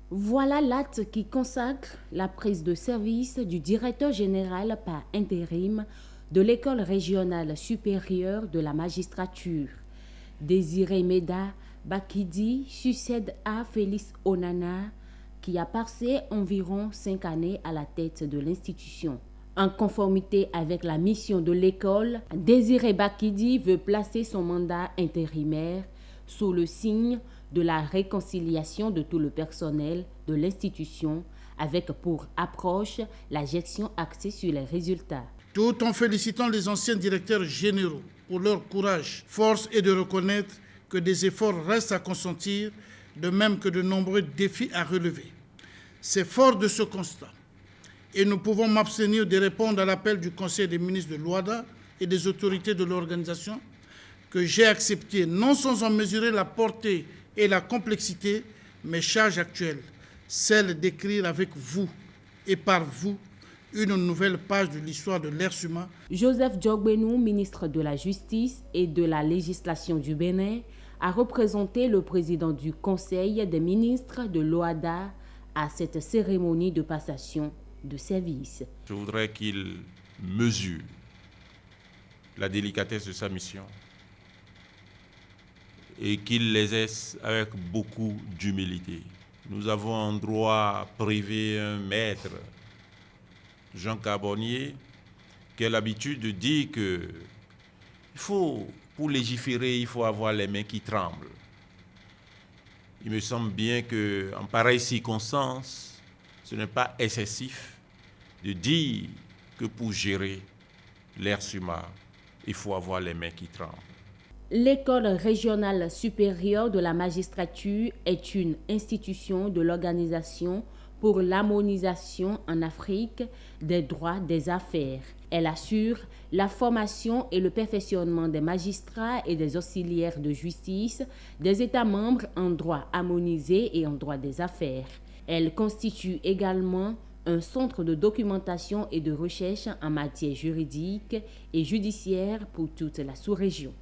Voilà l'acte qui consacre la prise de service du directeur général par intérim de l'École régionale supérieure de la magistrature. Désiré Meda Bakidi succède à Félix Onana, qui a passé environ 5 années à la tête de l'institution. En conformité avec la mission de l'école, Désiré Bakidi veut placer son mandat intérimaire sous le signe de la réconciliation de tout le personnel de l'institution avec pour approche la gestion axée sur les résultats. Tout en félicitant les anciens directeurs généraux pour leur courage, force est de reconnaître que des efforts restent à consentir, de même que de nombreux défis à relever. C'est fort de ce constat et nous pouvons m'abstenir de répondre à l'appel du Conseil des ministres de l'OHADA et des autorités de l'organisation que j'ai accepté, non sans en mesurer la portée et la complexité, mes charges actuelles, celle d'écrire avec vous et par vous une nouvelle page de l'histoire de l'être humain. Joseph Djogbenou, ministre de la Justice et de la Législation du Bénin, a représenté le président du Conseil des ministres de l'OHADA à cette cérémonie de passation de service. Je voudrais qu'il mesure la délicatesse de sa mission et qu'il l'exerce avec beaucoup d'humilité. Nous avons en droit privé un maître, Jean Carbonnier, qui a l'habitude de dire que pour légiférer, il faut avoir les mains qui tremblent. Il me semble bien qu'en pareille circonstance, ce n'est pas excessif de dire que pour gérer l'ère humain, il faut avoir les mains qui tremblent. L'École régionale supérieure de la magistrature est une institution de l'Organisation pour l'harmonisation en Afrique des droits des affaires. Elle assure la formation et le perfectionnement des magistrats et des auxiliaires de justice des États membres en droit harmonisé et en droit des affaires. Elle constitue également un centre de documentation et de recherche en matière juridique et judiciaire pour toute la sous-région.